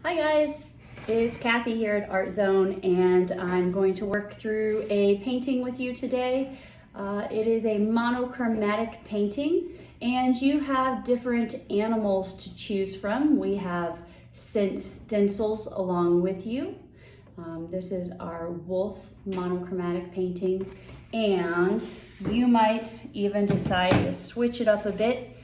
Hi guys, it's Kathy here at Art Zone, and I'm going to work through a painting with you today. It is a monochromatic painting, and you have different animals to choose from. We have stencils along with you. This is our wolf monochromatic painting, and you might even decide to switch it up a bit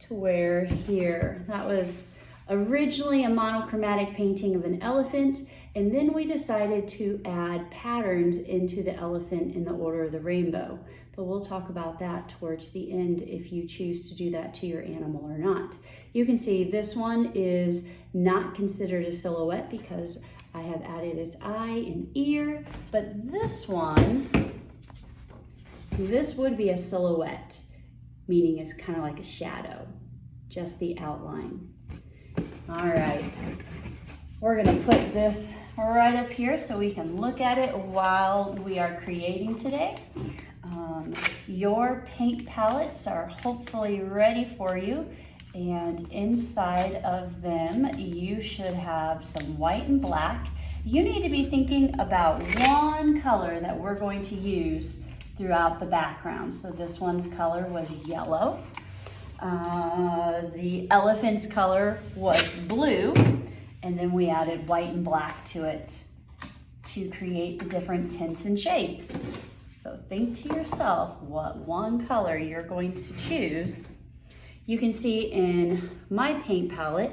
to where here, that was originally a monochromatic painting of an elephant, and then we decided to add patterns into the elephant in the order of the rainbow. But we'll talk about that towards the end if you choose to do that to your animal or not. You can see this one is not considered a silhouette because I have added its eye and ear, but this one, this would be a silhouette, meaning it's kind of like a shadow, just the outline. All right, we're gonna put this right up here so we can look at it while we are creating today. Your paint palettes are hopefully ready for you, and inside of them you should have some white and black. You need to be thinking about one color that we're going to use throughout the background. So this one's color was yellow. The elephant's color was blue, and then we added white and black to it to create the different tints and shades. So think to yourself what one color you're going to choose. You can see in my paint palette,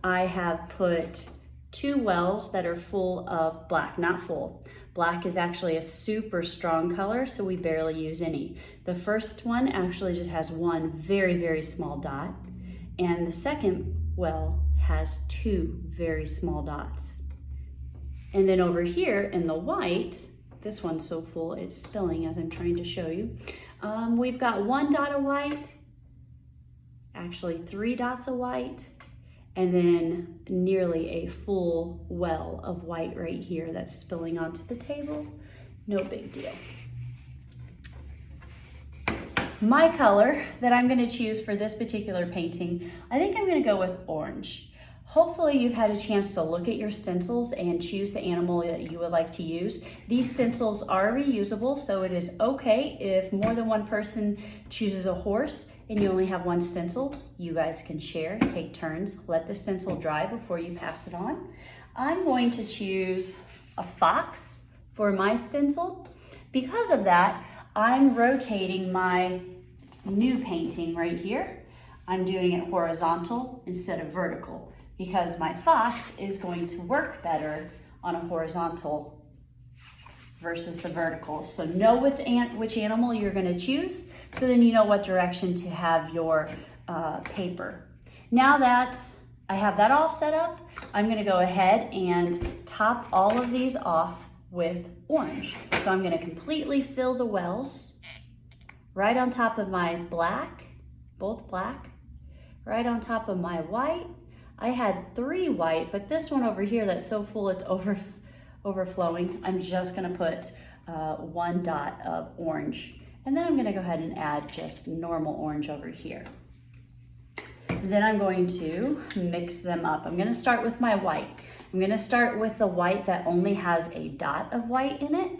I have put two wells that are full of black, not full. Black is actually a super strong color, so we barely use any. The first one actually just has one very, very small dot, and the second well has two very small dots. And then over here in the white, this one's so full it's spilling as I'm trying to show you. We've got one dot of white, actually 3 dots of white, and then nearly a full well of white right here that's spilling onto the table. No big deal. My color that I'm gonna choose for this particular painting, I think I'm gonna go with orange. Hopefully you've had a chance to look at your stencils and choose the animal that you would like to use. These stencils are reusable, so it is okay if more than one person chooses a horse and you only have one stencil. You guys can share, take turns, let the stencil dry before you pass it on. I'm going to choose a fox for my stencil. Because of that, I'm rotating my new painting right here. I'm doing it horizontal instead of vertical, because my fox is going to work better on a horizontal versus the vertical. So know which animal you're gonna choose, so then you know what direction to have your paper. Now that I have that all set up, I'm gonna go ahead and top all of these off with orange. So I'm gonna completely fill the wells right on top of my black, both black, right on top of my white. I had 3 white, but this one over here that's so full it's overflowing. I'm just gonna put 1 dot of orange. And then I'm gonna go ahead and add just normal orange over here. Then I'm going to mix them up. I'm gonna start with my white. I'm gonna start with the white that only has a dot of white in it.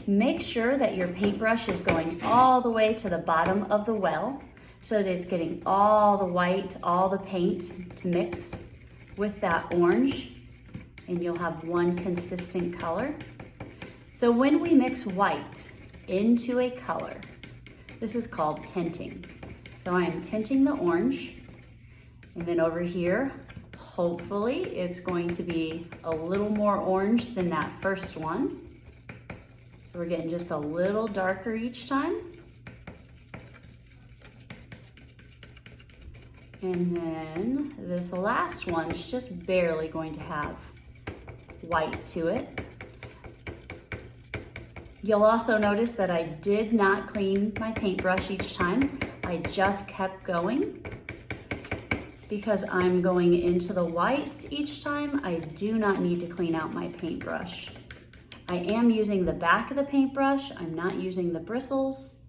Make sure that your paintbrush is going all the way to the bottom of the well, so that it's getting all the white, all the paint to mix with that orange, and you'll have one consistent color. So when we mix white into a color, this is called tinting. So I am tinting the orange, and then over here, hopefully it's going to be a little more orange than that first one. So we're getting just a little darker each time. And then this last one is just barely going to have white to it. You'll also notice that I did not clean my paintbrush each time. I just kept going because I'm going into the whites each time. I do not need to clean out my paintbrush. I am using the back of the paintbrush. I'm not using the bristles,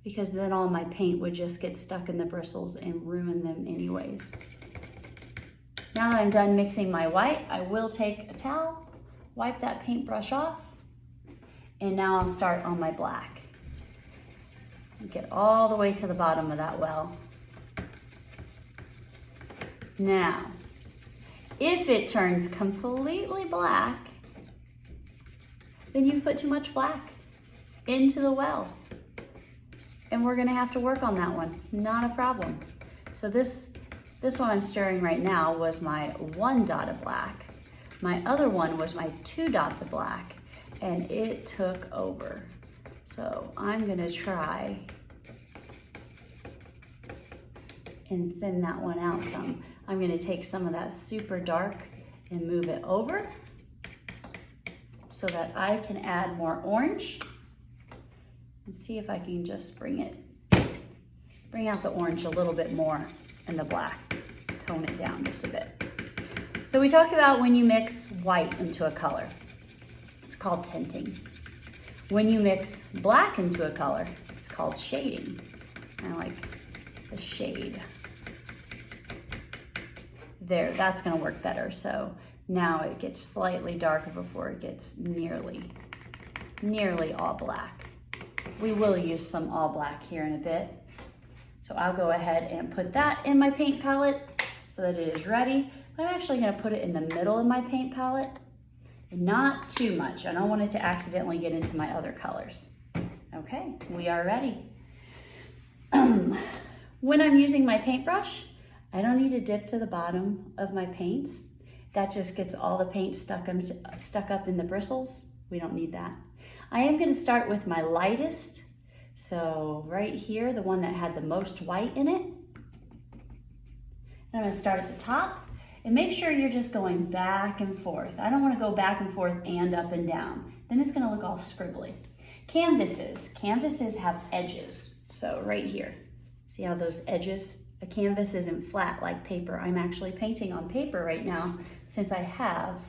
because then all my paint would just get stuck in the bristles and ruin them anyways. Now that I'm done mixing my white, I will take a towel, wipe that paintbrush off, and now I'll start on my black. Get all the way to the bottom of that well. Now, if it turns completely black, then you've put too much black into the well. And we're gonna have to work on that one, not a problem. So this one I'm stirring right now was my 1 dot of black. My other one was my 2 dots of black, and it took over. So I'm gonna try and thin that one out some. I'm gonna take some of that super dark and move it over so that I can add more orange. And see if I can just bring out the orange a little bit more and the black, tone it down just a bit. So we talked about when you mix white into a color, it's called tinting. When you mix black into a color, it's called shading. I like the shade. There, that's gonna work better. So now it gets slightly darker before it gets nearly all black. We will use some all black here in a bit. So I'll go ahead and put that in my paint palette so that it is ready. I'm actually gonna put it in the middle of my paint palette, and not too much. I don't want it to accidentally get into my other colors. Okay, we are ready. When I'm using my paintbrush, I don't need to dip to the bottom of my paints. That just gets all the paint stuck up in the bristles. We don't need that. I am gonna start with my lightest. So right here, the one that had the most white in it. And I'm gonna start at the top, and make sure you're just going back and forth. I don't wanna go back and forth and up and down. Then it's gonna look all scribbly. Canvases have edges. So right here, see how those edges? A canvas isn't flat like paper. I'm actually painting on paper right now. Since I have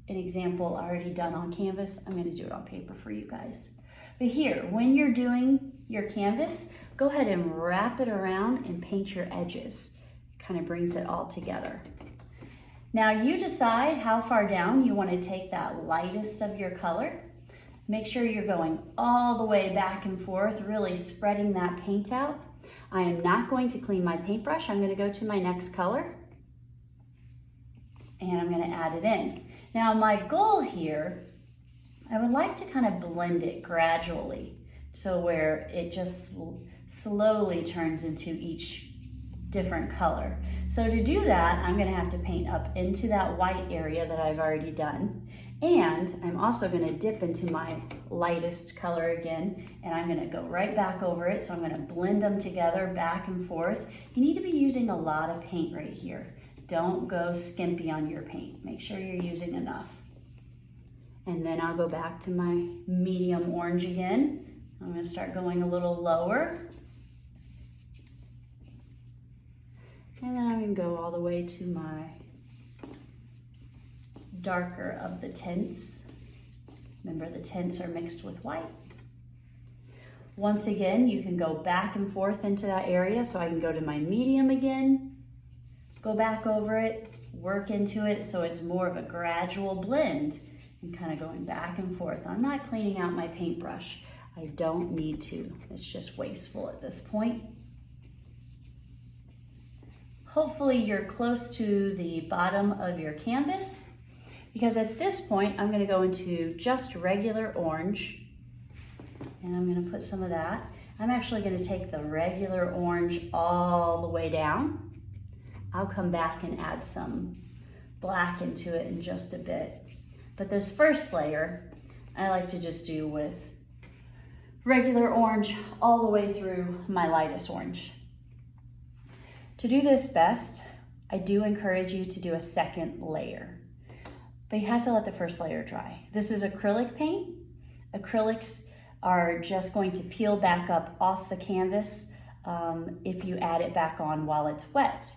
an example already done on canvas, I'm gonna do it on paper for you guys. But here, when you're doing your canvas, go ahead and wrap it around and paint your edges. It kind of brings it all together. Now you decide how far down you want to take that lightest of your color. Make sure you're going all the way back and forth, really spreading that paint out. I am not going to clean my paintbrush. I'm going to go to my next color, and I'm going to add it in. Now my goal here, I would like to kind of blend it gradually, so where it just slowly turns into each different color. So to do that, I'm gonna have to paint up into that white area that I've already done. And I'm also gonna dip into my lightest color again, and I'm gonna go right back over it. So I'm gonna blend them together back and forth. You need to be using a lot of paint right here. Don't go skimpy on your paint. Make sure you're using enough. And then I'll go back to my medium orange again. I'm gonna start going a little lower. And then I'm gonna go all the way to my darker of the tints. Remember, the tints are mixed with white. Once again, you can go back and forth into that area. So I can go to my medium again, go back over it, work into it so it's more of a gradual blend and kind of going back and forth. I'm not cleaning out my paintbrush. I don't need to. It's just wasteful at this point. Hopefully you're close to the bottom of your canvas, because at this point I'm going to go into just regular orange, and I'm going to put some of that. I'm actually going to take the regular orange all the way down. I'll come back and add some black into it in just a bit. But this first layer, I like to just do with regular orange all the way through my lightest orange. To do this best, I do encourage you to do a second layer, but you have to let the first layer dry. This is acrylic paint. Acrylics are just going to peel back up off the canvas if you add it back on while it's wet.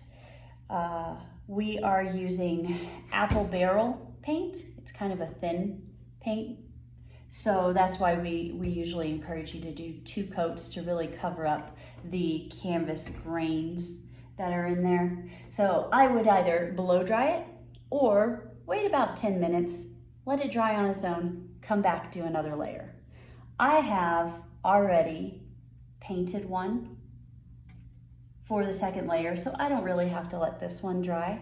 We are using apple barrel paint. It's kind of a thin paint. So that's why we usually encourage you to do 2 coats to really cover up the canvas grains that are in there. So I would either blow dry it or wait about 10 minutes, let it dry on its own, come back, do another layer. I have already painted one for the second layer, so I don't really have to let this one dry.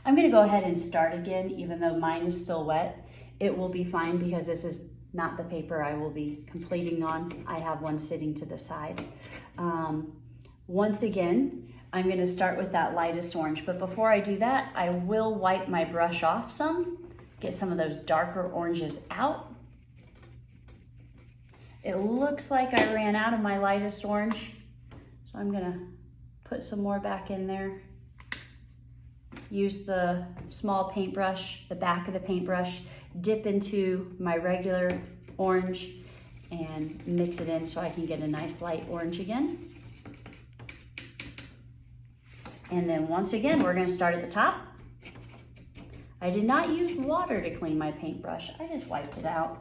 I'm gonna go ahead and start again, even though mine is still wet. It will be fine because this is not the paper I will be completing on. I have one sitting to the side. Once again, I'm gonna start with that lightest orange, but before I do that, I will wipe my brush off some, get some of those darker oranges out. It looks like I ran out of my lightest orange, so I'm gonna put some more back in there. Use the small paintbrush, the back of the paintbrush, dip into my regular orange and mix it in so I can get a nice light orange again. And then once again, we're gonna start at the top. I did not use water to clean my paintbrush. I just wiped it out.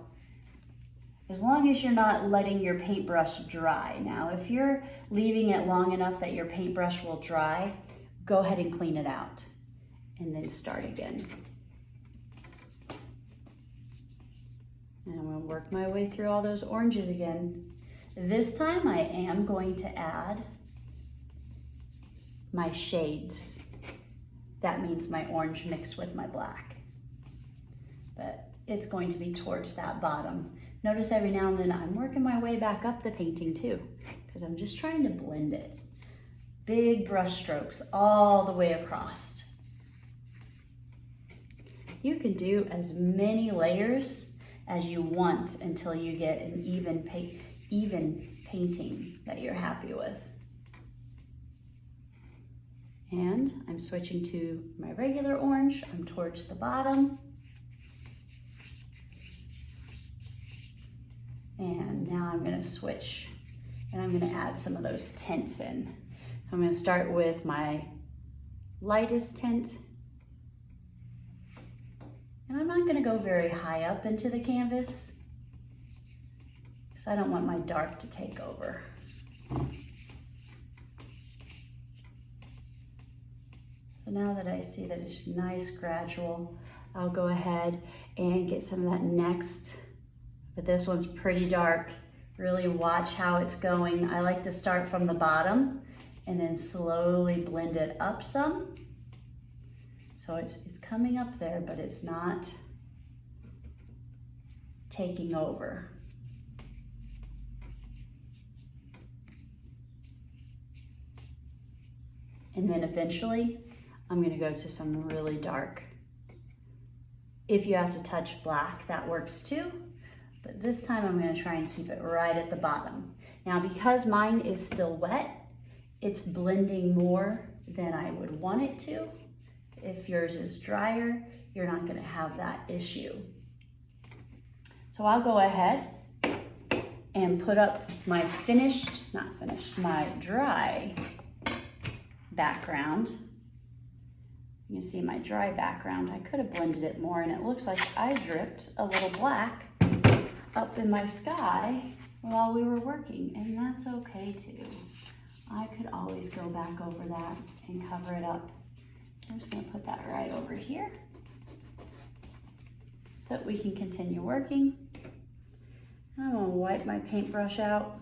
As long as you're not letting your paintbrush dry. Now, if you're leaving it long enough that your paintbrush will dry, go ahead and clean it out and then start again. And I'm gonna work my way through all those oranges again. This time I am going to add my shades. That means my orange mixed with my black. But it's going to be towards that bottom. Notice every now and then I'm working my way back up the painting too, because I'm just trying to blend it. Big brush strokes all the way across. You can do as many layers as you want until you get an even painting that you're happy with. And I'm switching to my regular orange. I'm towards the bottom. And now I'm gonna switch and I'm gonna add some of those tints in. I'm gonna start with my lightest tint. And I'm not gonna go very high up into the canvas because I don't want my dark to take over. So now that I see that it's nice, gradual, I'll go ahead and get some of that next. But this one's pretty dark. Really watch how it's going. I like to start from the bottom and then slowly blend it up some. So it's coming up there, but it's not taking over. And then eventually, I'm gonna go to some really dark. If you have to touch black, that works too. But this time I'm gonna try and keep it right at the bottom. Now, because mine is still wet, it's blending more than I would want it to. If yours is drier, you're not gonna have that issue. So I'll go ahead and put up my my dry background. You can see my dry background. I could have blended it more and it looks like I dripped a little black up in my sky while we were working, and that's okay too. I could always go back over that and cover it up. I'm just gonna put that right over here so that we can continue working. I'm gonna wipe my paintbrush out.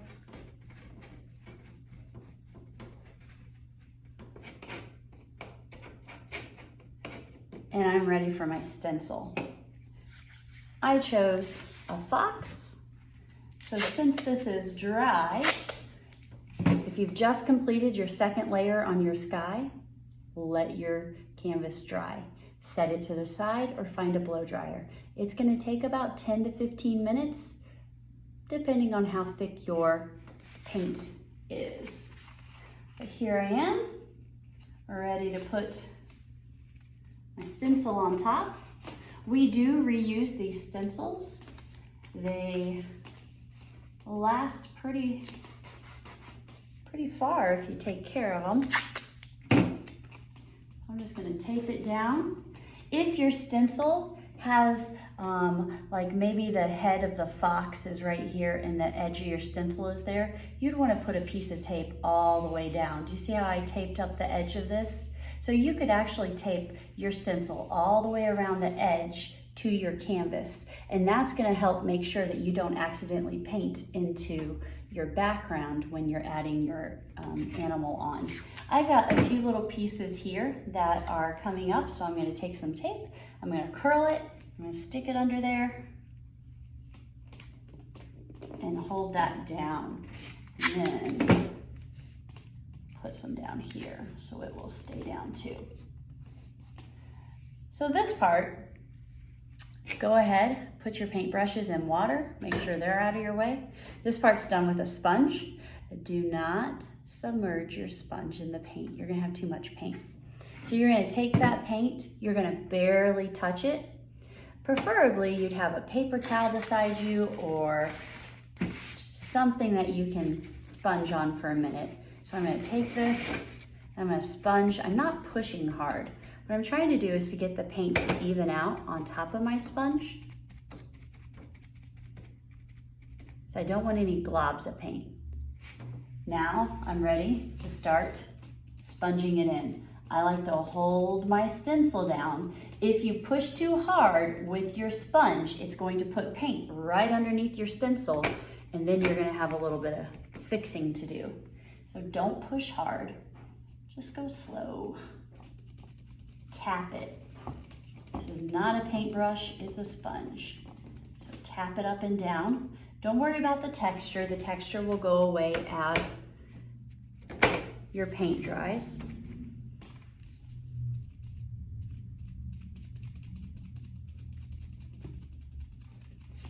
And I'm ready for my stencil. I chose a fox. So since this is dry, if you've just completed your second layer on your sky, let your canvas dry. Set it to the side or find a blow dryer. It's gonna take about 10 to 15 minutes, depending on how thick your paint is. But here I am, ready to put my stencil on top. We do reuse these stencils. They last pretty far if you take care of them. I'm just gonna tape it down. If your stencil has like maybe the head of the fox is right here and the edge of your stencil is there, you'd want to put a piece of tape all the way down. Do you see how I taped up the edge of this? So you could actually tape your stencil all the way around the edge to your canvas, and that's going to help make sure that you don't accidentally paint into your background when you're adding your animal on. I got a few little pieces here that are coming up, so I'm going to take some tape, I'm going to curl it, I'm going to stick it under there and hold that down, and then put some down here so it will stay down too. So this part, go ahead, put your paintbrushes in water, make sure they're out of your way. This part's done with a sponge. Do not submerge your sponge in the paint. You're gonna have too much paint. So you're gonna take that paint, you're gonna barely touch it. Preferably you'd have a paper towel beside you or something that you can sponge on for a minute. So I'm gonna take this, I'm gonna sponge. I'm not pushing hard. What I'm trying to do is to get the paint to even out on top of my sponge. So I don't want any globs of paint. Now I'm ready to start sponging it in. I like to hold my stencil down. If you push too hard with your sponge, it's going to put paint right underneath your stencil, and then you're gonna have a little bit of fixing to do. So don't push hard, just go slow. Tap it. This is not a paintbrush, it's a sponge. So tap it up and down. Don't worry about the texture. The texture will go away as your paint dries.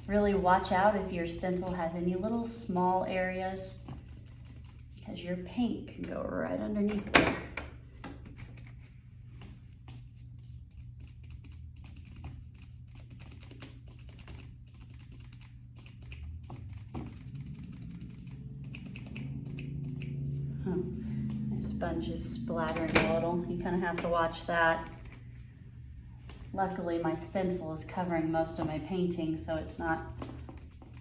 Really watch out if your stencil has any little small areas, because your paint can go right underneath there. My sponge is splattering a little. You kind of have to watch that. Luckily, my stencil is covering most of my painting, so it's not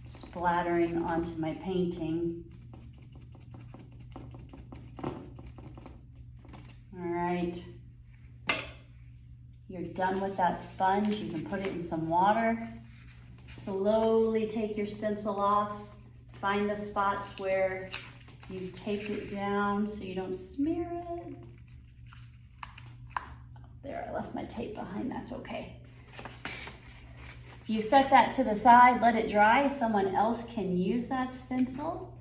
splattering onto my painting. All right. You're done with that sponge. You can put it in some water. Slowly take your stencil off. Find the spots where you've taped it down so you don't smear it. There, I left my tape behind, that's okay. If you set that to the side, let it dry, someone else can use that stencil.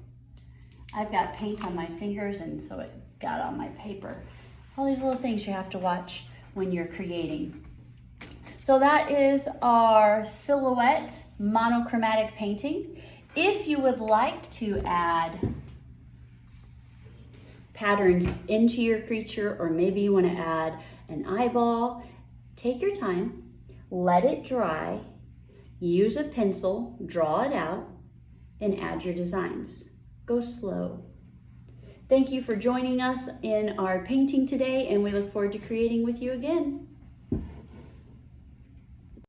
I've got paint on my fingers and so it got on my paper. All these little things you have to watch when you're creating. So that is our silhouette monochromatic painting. If you would like to add patterns into your creature, or maybe you want to add an eyeball, take your time, let it dry, use a pencil, draw it out, and add your designs. Go slow. Thank you for joining us in our painting today, and we look forward to creating with you again.